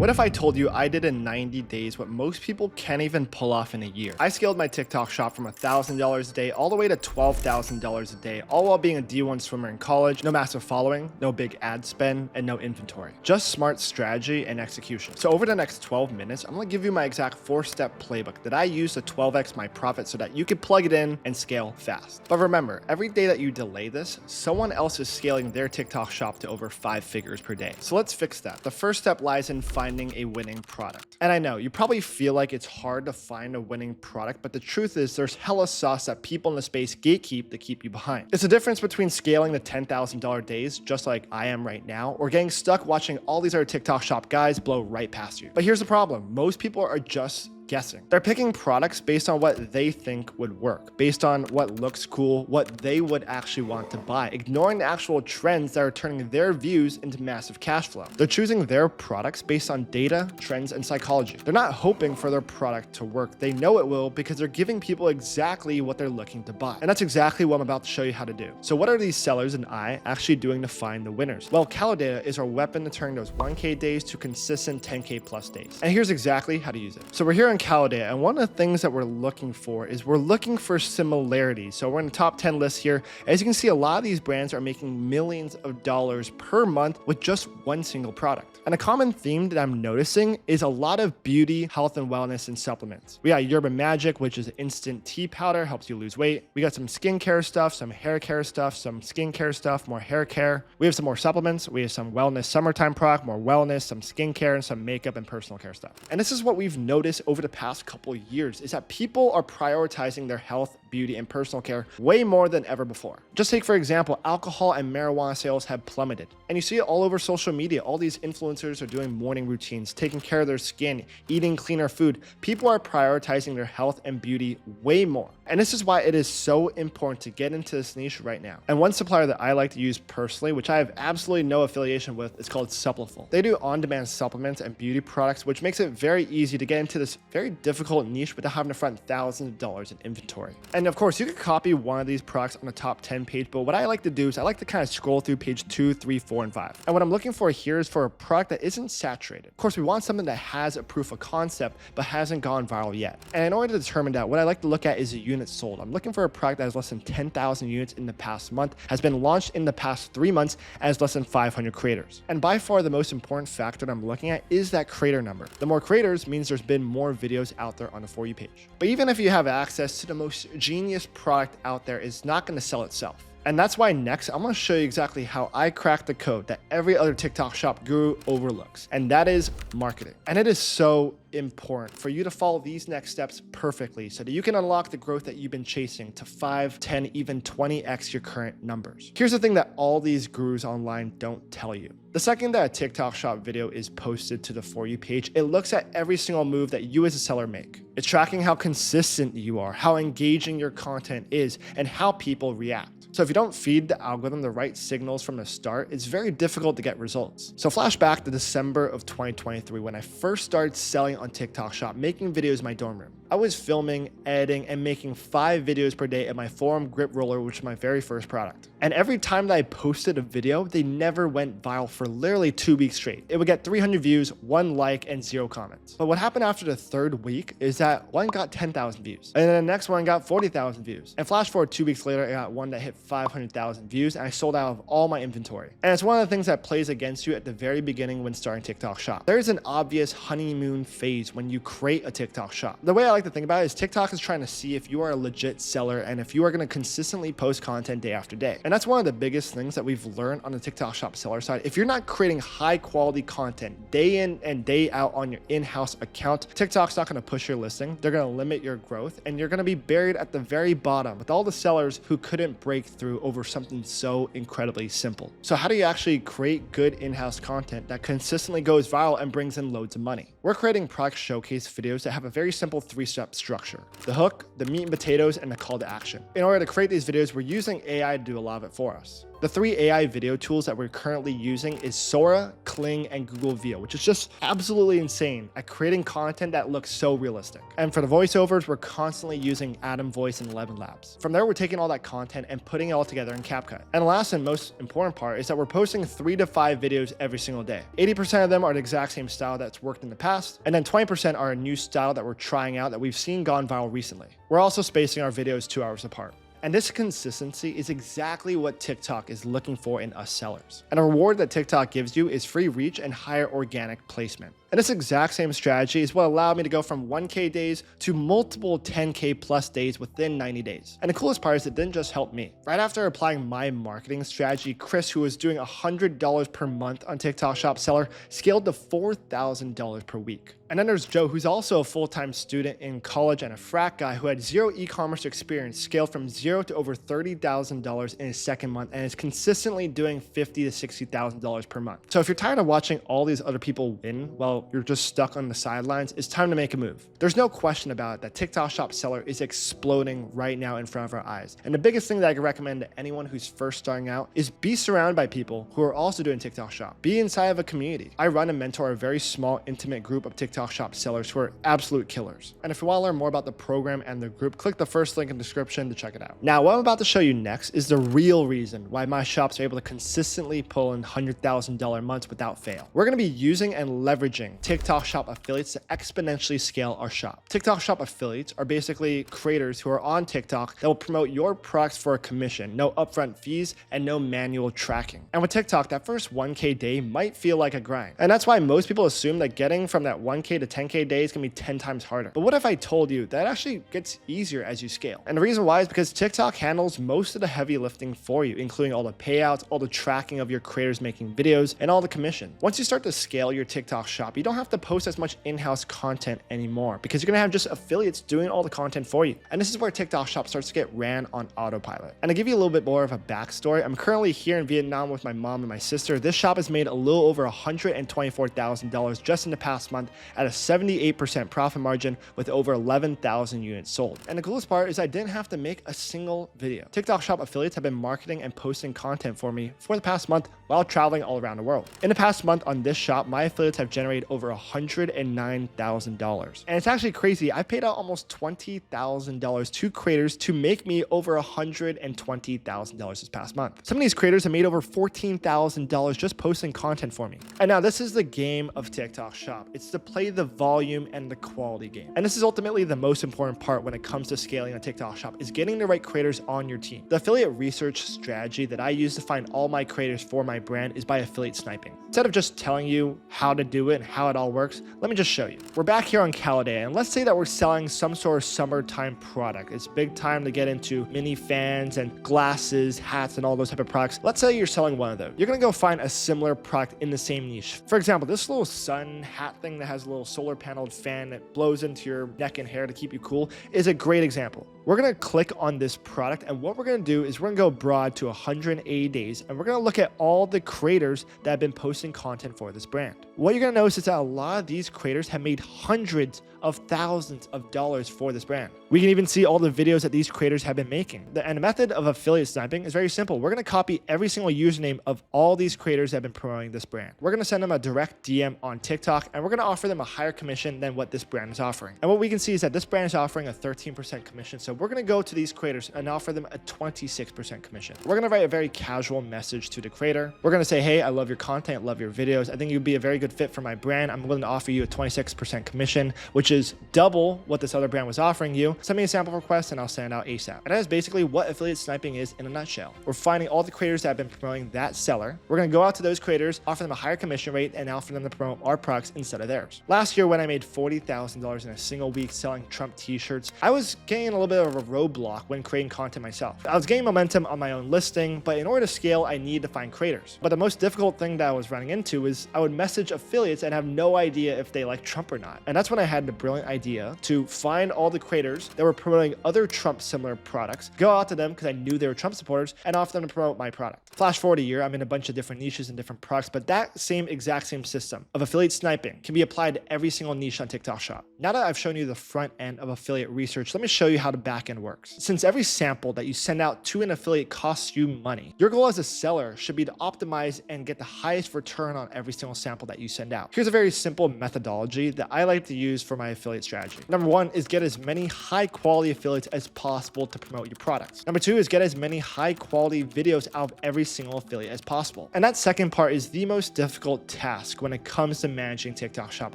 What if I told you I did in 90 days what most people can't even pull off in a year? I scaled my TikTok shop from $1,000 a day all the way to $12,000 a day, all while being a D1 swimmer in college, no massive following, no big ad spend, and no inventory. Just smart strategy and execution. So over the next 12 minutes, I'm gonna give you my exact 4-step playbook that I use to 12x my profit so that you can plug it in and scale fast. But remember, every day that you delay this, someone else is scaling their TikTok shop to over 5 figures per day. So let's fix that. The first step lies in finding a winning product. And I know you probably feel like it's hard to find a winning product, but the truth is there's hella sauce that people in the space gatekeep to keep you behind. It's a difference between scaling to $10,000 days, just like I am right now, or getting stuck watching all these other TikTok shop guys blow right past you. But here's the problem. Most people are just guessing. They're picking products based on what they think would work, based on what looks cool, what they would actually want to buy, ignoring the actual trends that are turning their views into massive cash flow. They're choosing their products based on data, trends, and psychology. They're not hoping for their product to work. They know it will because they're giving people exactly what they're looking to buy. And that's exactly what I'm about to show you how to do. So what are these sellers and I actually doing to find the winners? Well, Calidata is our weapon to turn those 1K days to consistent 10K plus days. And here's exactly how to use it. So we're here in Calidata, and one of the things that we're looking for is we're looking for similarities. So we're in the top 10 list here. As you can see, a lot of these brands are making millions of dollars per month with just one single product. And a common theme that I'm noticing is a lot of beauty, health, and wellness and supplements. We got Yerba Magic, which is instant tea powder, helps you lose weight. We got some skincare stuff, some hair care stuff, some skincare stuff, more hair care. We have some more supplements. We have some wellness summertime product, more wellness, some skincare, and some makeup and personal care stuff. And this is what we've noticed over the past couple of years is that people are prioritizing their health, beauty, and personal care way more than ever before. Just take, for example, alcohol and marijuana sales have plummeted. And you see it all over social media. All these influencers are doing morning routines, taking care of their skin, eating cleaner food. People are prioritizing their health and beauty way more. And this is why it is so important to get into this niche right now. And one supplier that I like to use personally, which I have absolutely no affiliation with, is called Supplefull. They do on-demand supplements and beauty products, which makes it very easy to get into this very difficult niche without having to front thousands of dollars in inventory. And of course, you could copy one of these products on the top 10 page, but what I like to do is I like to kind of scroll through page 2, 3, 4, and 5. And what I'm looking for here is for a product that isn't saturated. Of course, we want something that has a proof of concept, but hasn't gone viral yet. And in order to determine that, what I like to look at is the units sold. I'm looking for a product that has less than 10,000 units in the past month, has been launched in the past 3 months, and has less than 500 creators. And by far, the most important factor that I'm looking at is that creator number. The more creators means there's been more videos out there on the For You page. But even if you have access to the most genius product out there, it's not going to sell itself. And that's why next, I'm going to show you exactly how I cracked the code that every other TikTok shop guru overlooks. And that is marketing. And it is so important for you to follow these next steps perfectly so that you can unlock the growth that you've been chasing to 5, 10, even 20x your current numbers. Here's the thing that all these gurus online don't tell you. The second that a TikTok shop video is posted to the For You page, it looks at every single move that you as a seller make. It's tracking how consistent you are, how engaging your content is, and how people react. So if you don't feed the algorithm the right signals from the start, it's very difficult to get results. So flash back to December of 2023 when I first started selling on TikTok shop, making videos in my dorm room. I was filming, editing, and making 5 videos per day at my Forum grip roller, which was my very first product. And every time that I posted a video, they never went viral for literally 2 weeks straight. It would get 300 views, 1 like, and 0 comments. But what happened after the 3rd week is that one got 10,000 views. And then the next one got 40,000 views. And flash forward 2 weeks later, I got one that hit 500,000 views, and I sold out of all my inventory. And it's one of the things that plays against you at the very beginning when starting TikTok shop. There's an obvious honeymoon phase when you create a TikTok shop. The way I like to think about it is TikTok is trying to see if you are a legit seller and if you are going to consistently post content day after day. And that's one of the biggest things that we've learned on the TikTok shop seller side. If you're not creating high quality content day in and day out on your in-house account, TikTok's not going to push your listing. They're going to limit your growth, and you're going to be buried at the very bottom with all the sellers who couldn't break through over something so incredibly simple. So how do you actually create good in-house content that consistently goes viral and brings in loads of money? We're creating product showcase videos that have a very simple 3-step structure: the hook, the meat and potatoes, and the call to action. In order to create these videos, we're using AI to do a lot lot of it for us. The 3 AI video tools that we're currently using is Sora, Kling, and Google Veo, which is just absolutely insane at creating content that looks so realistic. And for the voiceovers, we're constantly using Atom Voice and 11 Labs. From there, we're taking all that content and putting it all together in CapCut. And the last and most important part is that we're posting 3 to 5 videos every single day. 80% of them are the exact same style that's worked in the past, and then 20% are a new style that we're trying out that we've seen gone viral recently. We're also spacing our videos 2 hours apart. And this consistency is exactly what TikTok is looking for in us sellers. And a reward that TikTok gives you is free reach and higher organic placement. And this exact same strategy is what allowed me to go from 1K days to multiple 10K plus days within 90 days. And the coolest part is it didn't just help me. Right after applying my marketing strategy, Chris, who was doing $100 per month on TikTok Shop seller, scaled to $4,000 per week. And then there's Joe, who's also a full-time student in college and a frat guy who had zero e-commerce experience, scaled from zero to over $30,000 in his second month and is consistently doing $50,000 to $60,000 per month. So if you're tired of watching all these other people win while you're just stuck on the sidelines, it's time to make a move. There's no question about it that TikTok Shop seller is exploding right now in front of our eyes. And the biggest thing that I can recommend to anyone who's first starting out is be surrounded by people who are also doing TikTok Shop. Be inside of a community. I run and mentor a very small, intimate group of TikTok Shop sellers who are absolute killers. And if you want to learn more about the program and the group, click the first link in the description to check it out. Now, what I'm about to show you next is the real reason why my shops are able to consistently pull in $100,000 months without fail. We're going to be using and leveraging TikTok Shop affiliates to exponentially scale our shop. TikTok Shop affiliates are basically creators who are on TikTok that will promote your products for a commission, no upfront fees, and no manual tracking. And with TikTok, that first 1K day might feel like a grind. And that's why most people assume that getting from that 1K to 10K days can be 10 times harder. But what if I told you that actually gets easier as you scale? And the reason why is because TikTok handles most of the heavy lifting for you, including all the payouts, all the tracking of your creators making videos, and all the commission. Once you start to scale your TikTok shop, you don't have to post as much in-house content anymore because you're gonna have just affiliates doing all the content for you. And this is where TikTok Shop starts to get ran on autopilot. And to give you a little bit more of a backstory, I'm currently here in Vietnam with my mom and my sister. This shop has made a little over $124,000 just in the past month at a 78% profit margin with over 11,000 units sold. And the coolest part is I didn't have to make a single video. TikTok Shop affiliates have been marketing and posting content for me for the past month while traveling all around the world. In the past month on this shop, my affiliates have generated over $109,000. And it's actually crazy. I paid out almost $20,000 to creators to make me over $120,000 this past month. Some of these creators have made over $14,000 just posting content for me. And now this is the game of TikTok Shop. It's to play the volume and the quality game. And this is ultimately the most important part when it comes to scaling a TikTok shop is getting the right creators on your team. The affiliate research strategy that I use to find all my creators for my brand is by affiliate sniping. Instead of just telling you how to do it and how it all works, let me just show you. We're back here on Caladay, and let's say that we're selling some sort of summertime product. It's big time to get into mini fans and glasses, hats, and all those type of products. Let's say you're selling one of those. You're gonna go find a similar product in the same niche. For example, this little sun hat thing that has a little solar paneled fan that blows into your neck and hair to keep you cool is a great example. We're gonna click on this product, and what we're gonna do is we're gonna go broad to 180 days, and we're gonna look at all the creators that have been posting content for this brand. What you're gonna notice is that a lot of these creators have made hundreds of thousands of dollars for this brand. We can even see all the videos that these creators have been making. And the method of affiliate sniping is very simple. We're gonna copy every single username of all these creators that have been promoting this brand. We're gonna send them a direct DM on TikTok, and we're gonna offer them a higher commission than what this brand is offering. And what we can see is that this brand is offering a 13% commission. So we're gonna go to these creators and offer them a 26% commission. We're gonna write a very casual message to the creator. We're gonna say, hey, I love your content, love your videos. I think you'd be a very good fit for my brand. I'm willing to offer you a 26% commission, which is double what this other brand was offering you. Send me a sample request and I'll send it out ASAP. And that is basically what affiliate sniping is in a nutshell. We're finding all the creators that have been promoting that seller. We're gonna go out to those creators, offer them a higher commission rate, and offer them to promote our products instead of theirs. Last year, when I made $40,000 in a single week selling Trump t-shirts, I was getting a little bit of a roadblock when creating content myself. I was gaining momentum on my own listing, but in order to scale, I needed to find creators. But the most difficult thing that I was running into is I would message affiliates and have no idea if they like Trump or not. And that's when I had the brilliant idea to find all the creators that were promoting other Trump similar products, go out to them because I knew they were Trump supporters, and offer them to promote my product. Flash forward a year, I'm in a bunch of different niches and different products, but that exact same system of affiliate sniping can be applied to every single niche on TikTok Shop. Now that I've shown you the front end of affiliate research, let me show you how the back end works. Since every sample that you send out to an affiliate costs you money, your goal as a seller should be to optimize and get the highest return on every single sample that you send out. Here's a very simple methodology that I like to use for my affiliate strategy. Number one is get as many high quality affiliates as possible to promote your products. Number two is get as many high quality videos out of every single affiliate as possible. And that second part is the most difficult task when it comes to managing TikTok Shop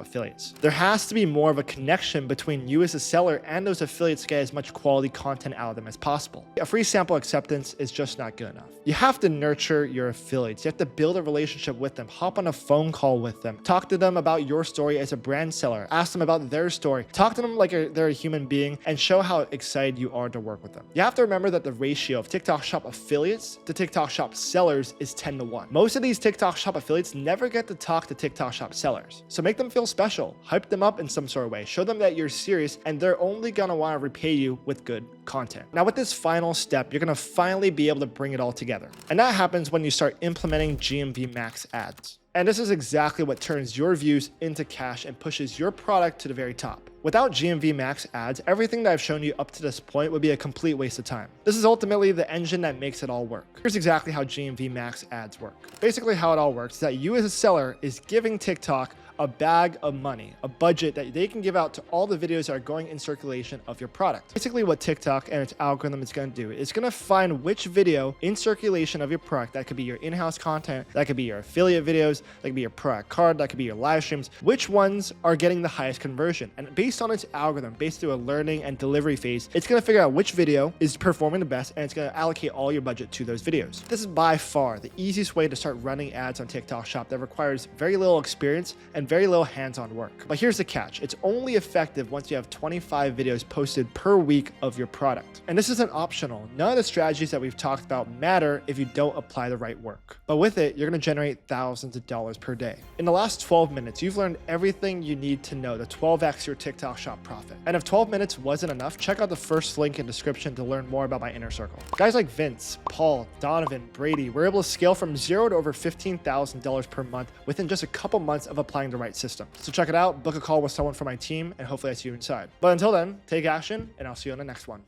affiliates. There has to be more of a connection between you as a seller and those affiliates to get as much quality content out of them as possible. A free sample acceptance is just not good enough. You have to nurture your affiliates. You have to build a relationship with them, hop on a phone call with them, talk to them about your story as a brand seller, ask them about their story, talk to them like they're a human being, and show how excited you are to work with them. You have to remember that the ratio of TikTok Shop affiliates to TikTok Shop sellers is 10-to-1. Most of these TikTok Shop affiliates never get to talk to TikTok Shop sellers. So make them feel special, hype them up in some sort of way, show them that you're serious, and they're only gonna wanna repay you with good content. Now with this final step, you're gonna finally be able to bring it all together. And that happens when you start implementing GMV Max ads. And this is exactly what turns your views into cash and pushes your product to the very top. Without GMV Max ads, everything that I've shown you up to this point would be a complete waste of time. This is ultimately the engine that makes it all work. Here's exactly how GMV Max ads work. Basically how it all works is that you as a seller is giving TikTok a bag of money, a budget that they can give out to all the videos that are going in circulation of your product. Basically what TikTok and its algorithm is going to do is going to find which video in circulation of your product, that could be your in-house content, that could be your affiliate videos, that could be your product card, that could be your live streams, which ones are getting the highest conversion. And based on its algorithm, based through a learning and delivery phase, it's going to figure out which video is performing the best, and it's going to allocate all your budget to those videos. This is by far the easiest way to start running ads on TikTok Shop that requires very little experience and very little hands-on work. But here's the catch. It's only effective once you have 25 videos posted per week of your product. And this isn't optional. None of the strategies that we've talked about matter if you don't apply the right work. But with it, you're going to generate thousands of dollars per day. In the last 12 minutes, you've learned everything you need to know to 12x your TikTok Shop profit. And if 12 minutes wasn't enough, check out the first link in the description to learn more about my inner circle. Guys like Vince, Paul, Donovan, Brady were able to scale from $0 to over $15,000 per month within just a couple months of applying the right system. So check it out, book a call with someone from my team, and hopefully I see you inside. But until then, take action, and I'll see you on the next one.